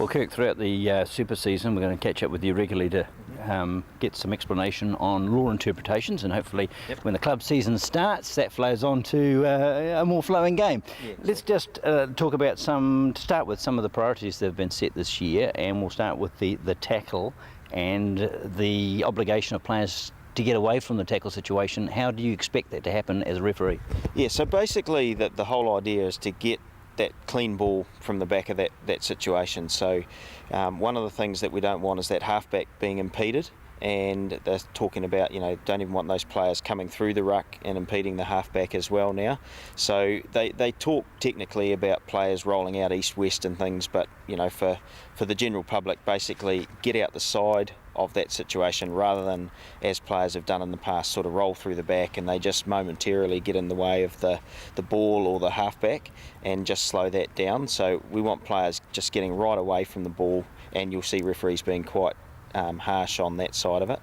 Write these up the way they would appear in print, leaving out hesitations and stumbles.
Well, Kirk, throughout the super season, we're going to catch up with you regularly to get some explanation on law interpretations, and hopefully when the club season starts, that flows on to a more flowing game. Yeah, Let's just talk about to start with some of the priorities that have been set this year, and we'll start with the tackle and the obligation of players to get away from the tackle situation. How do you expect that to happen as a referee? Yeah, so basically the whole idea is to get that clean ball from the back of that situation. So one of the things that we don't want is that halfback being impeded, and they're talking about, don't even want those players coming through the ruck and impeding the halfback as well now. So they talk technically about players rolling out east-west and things, but for the general public, basically get out the side of that situation rather than, as players have done in the past, sort of roll through the back and they just momentarily get in the way of the ball or the halfback and just slow that down. So we want players just getting right away from the ball, and you'll see referees being quite harsh on that side of it.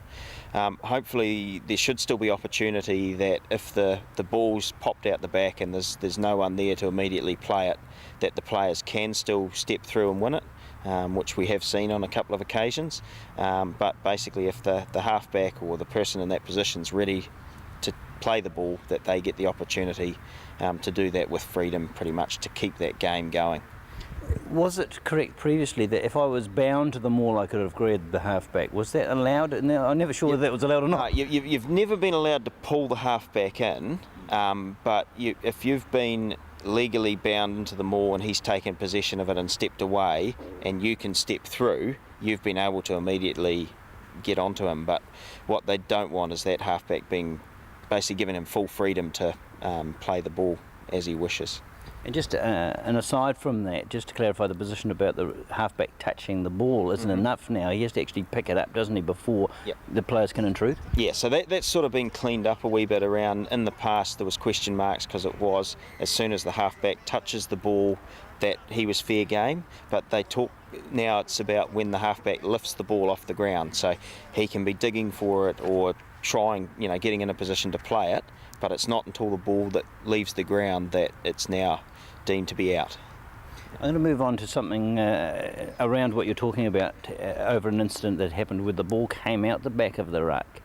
Hopefully there should still be opportunity that if the ball's popped out the back and there's no one there to immediately play it, that the players can still step through and win it, which we have seen on a couple of occasions. But basically if the halfback or the person in that position's ready to play the ball, that they get the opportunity to do that with freedom, pretty much, to keep that game going. Was it correct previously that if I was bound to the maul I could have grabbed the halfback? Was that allowed? Now, I'm never sure whether that was allowed or not. No, you've never been allowed to pull the halfback in, but if you've been legally bound into the maul and he's taken possession of it and stepped away and you can step through, you've been able to immediately get onto him. But what they don't want is that halfback being basically giving him full freedom to play the ball as he wishes. And just and aside from that, just to clarify the position about the halfback touching the ball isn't enough now. He has to actually pick it up, doesn't he, before the players can intrude? Yeah, so that's sort of been cleaned up a wee bit around. In the past there was question marks because it was as soon as the halfback touches the ball that he was fair game, but they talk now it's about when the halfback lifts the ball off the ground, so he can be digging for it or trying, getting in a position to play it, but it's not until the ball that leaves the ground that it's now deemed to be out. I'm going to move on to something around what you're talking about over an incident that happened where the ball came out the back of the ruck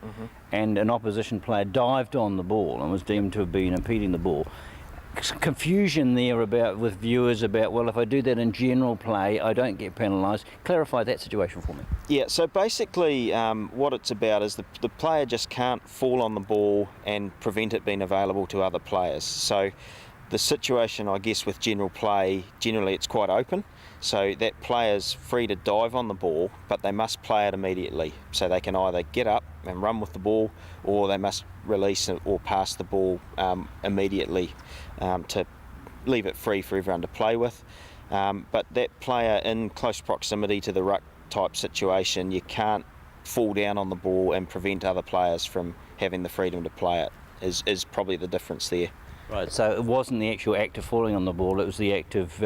and an opposition player dived on the ball and was deemed to have been impeding the ball. Confusion there with viewers about, well, if I do that in general play, I don't get penalised. Clarify that situation for me. Yeah, so basically what it's about is the player just can't fall on the ball and prevent it being available to other players. So the situation, I guess, with general play, generally it's quite open. So that player's free to dive on the ball, but they must play it immediately. So they can either get up and run with the ball, or they must release or pass the ball immediately to leave it free for everyone to play with. But that player in close proximity to the ruck type situation, you can't fall down on the ball and prevent other players from having the freedom to play it, is probably the difference there. Right, so it wasn't the actual act of falling on the ball, it was the act of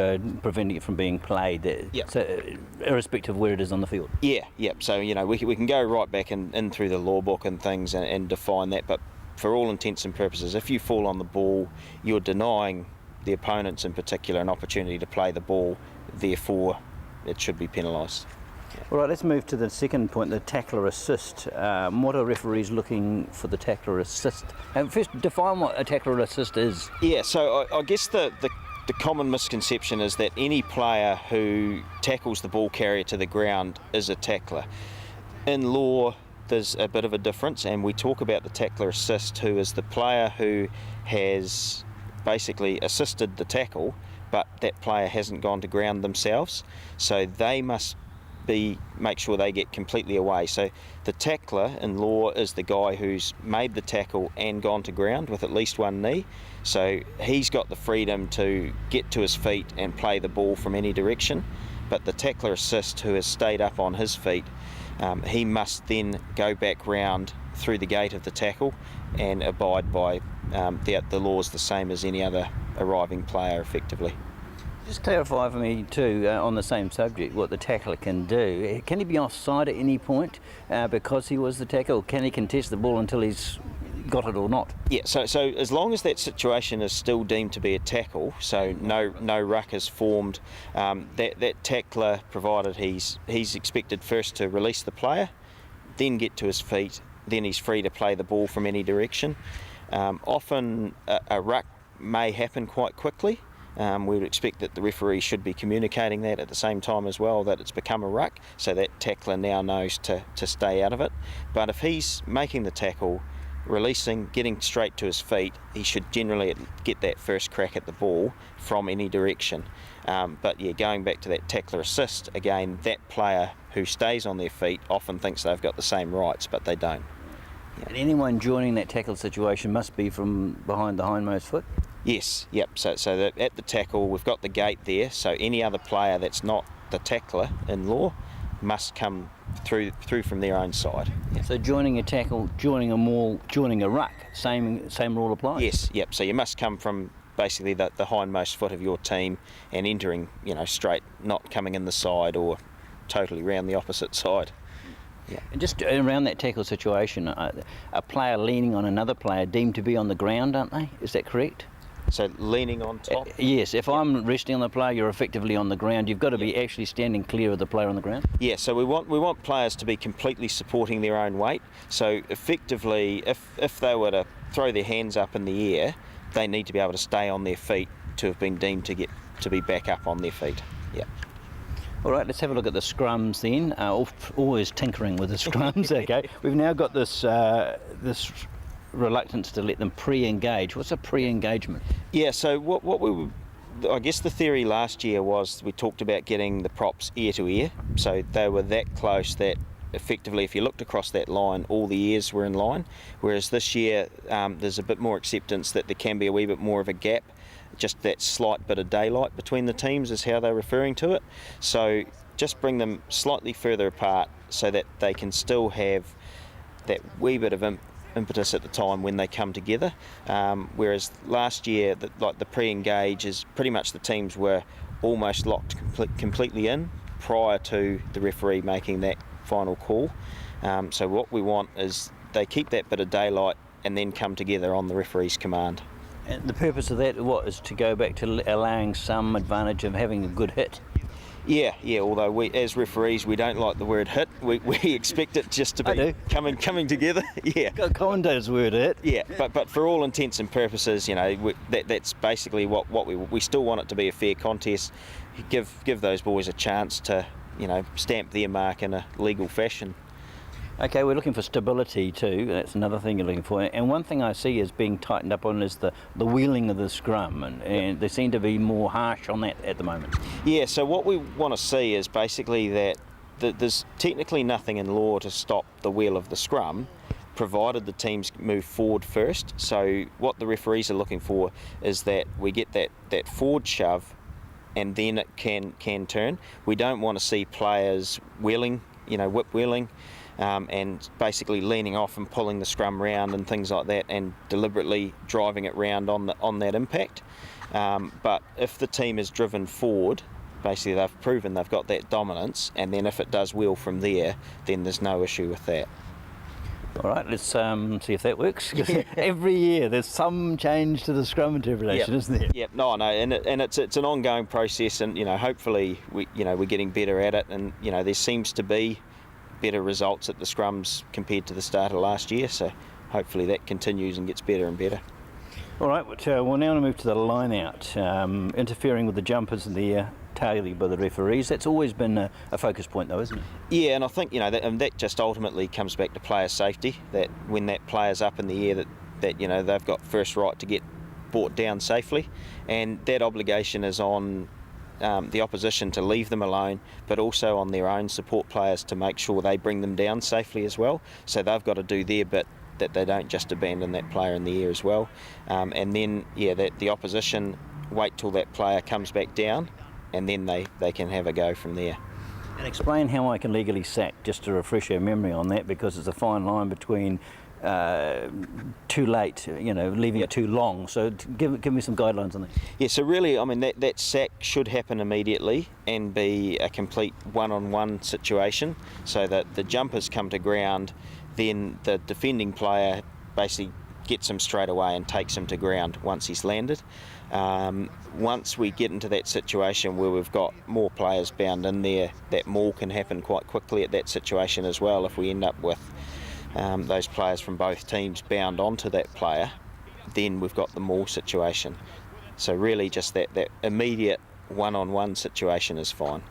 preventing it from being played, so, irrespective of where it is on the field. Yeah. So, we can go right back in through the law book and things and define that, but for all intents and purposes, if you fall on the ball, you're denying the opponents in particular an opportunity to play the ball, therefore it should be penalised. All right, let's move to the second point, the tackler assist. What are referees looking for the tackler assist? First, define what a tackler assist is. Yeah, so I guess the common misconception is that any player who tackles the ball carrier to the ground is a tackler. In law, there's a bit of a difference, and we talk about the tackler assist, who is the player who has basically assisted the tackle, but that player hasn't gone to ground themselves. So they must make sure they get completely away. So the tackler in law is the guy who's made the tackle and gone to ground with at least one knee. So he's got the freedom to get to his feet and play the ball from any direction. But the tackler assist, who has stayed up on his feet, he must then go back round through the gate of the tackle and abide by the laws the same as any other arriving player, effectively. Just clarify for me too, on the same subject, what the tackler can do. Can he be offside at any point because he was the tackle? Can he contest the ball until he's got it or not. Yeah, so as long as that situation is still deemed to be a tackle, so no ruck is formed, that tackler, provided he's expected first to release the player, then get to his feet, then he's free to play the ball from any direction. Often a ruck may happen quite quickly. We would expect that the referee should be communicating that at the same time as well, that it's become a ruck, so that tackler now knows to stay out of it. But if he's making the tackle, releasing, getting straight to his feet, he should generally get that first crack at the ball from any direction. But yeah, going back to that tackler assist, again, that player who stays on their feet often thinks they've got the same rights, but they don't. And anyone joining that tackle situation must be from behind the hindmost foot? Yes, yep. So that at the tackle, we've got the gate there, so any other player that's not the tackler in law must come through from their own side. Yep. So joining a tackle, joining a maul, joining a ruck, same rule applies? Yes, yep. So you must come from basically the hindmost foot of your team and entering, straight, not coming in the side or totally round the opposite side. Yeah. And just around that tackle situation, a player leaning on another player deemed to be on the ground, aren't they? Is that correct? So leaning on top? Yes, if I'm resting on the player, you're effectively on the ground. You've got to be actually standing clear of the player on the ground? Yeah, so we want players to be completely supporting their own weight. So effectively, if they were to throw their hands up in the air, they need to be able to stay on their feet to have been deemed to be back up on their feet. Yeah. All right, let's have a look at the scrums then. Always tinkering with the scrums, okay. We've now got this reluctance to let them pre-engage. What's a pre-engagement? Yeah, so I guess the theory last year was we talked about getting the props ear to ear. So they were that close that effectively if you looked across that line, all the ears were in line. Whereas this year there's a bit more acceptance that there can be a wee bit more of a gap. Just that slight bit of daylight between the teams is how they're referring to it. So just bring them slightly further apart so that they can still have that wee bit of impetus at the time when they come together. Whereas last year, the pre-engage is pretty much the teams were almost locked completely in prior to the referee making that final call. So what we want is they keep that bit of daylight and then come together on the referee's command. And the purpose of that, is to go back to allowing some advantage of having a good hit? Yeah, although we, as referees, we don't like the word hit. We expect it just to be coming together. Yeah. Commentators' word hit. Yeah, but for all intents and purposes, that's basically what we still want it to be a fair contest. Give those boys a chance to, stamp their mark in a legal fashion. Okay, we're looking for stability too. That's another thing you're looking for. And one thing I see is being tightened up on is the wheeling of the scrum, and they seem to be more harsh on that at the moment. Yeah, so what we want to see is basically that there's technically nothing in law to stop the wheel of the scrum, provided the teams move forward first. So what the referees are looking for is that we get that forward shove and then it can turn. We don't want to see players wheeling, whip wheeling, and basically leaning off and pulling the scrum round and things like that and deliberately driving it round on that impact. But if the team is driven forward, basically they've proven they've got that dominance, and then if it does wheel from there, then there's no issue with that. All right, let's see if that works. Every year there's some change to the scrum interpretation, isn't there? Yep, no, and it's an ongoing process, and hopefully we're getting better at it, and there seems to be better results at the scrums compared to the start of last year, so hopefully that continues and gets better and better. All right, we'll now move to the line out, interfering with the jumpers in the air, targeted by the referees. That's always been a focus point though, isn't it? Yeah, and I think that just ultimately comes back to player safety, that when that player's up in the air that they've got first right to get brought down safely, and that obligation is on the opposition to leave them alone, but also on their own support players to make sure they bring them down safely as well. So they've got to do their bit, that they don't just abandon that player in the air as well. And then, that the opposition wait till that player comes back down, and then they can have a go from there. And explain how I can legally sack, just to refresh our memory on that, because it's a fine line between too late, leaving it too long. So give me some guidelines on that. Yeah, so really, that sack should happen immediately and be a complete one-on-one situation, so that the jumpers come to ground, then the defending player basically gets him straight away and takes him to ground once he's landed. Once we get into that situation where we've got more players bound in there, that maul can happen quite quickly at that situation as well. If we end up with those players from both teams bound onto that player, then we've got the maul situation. So really just that immediate one-on-one situation is fine.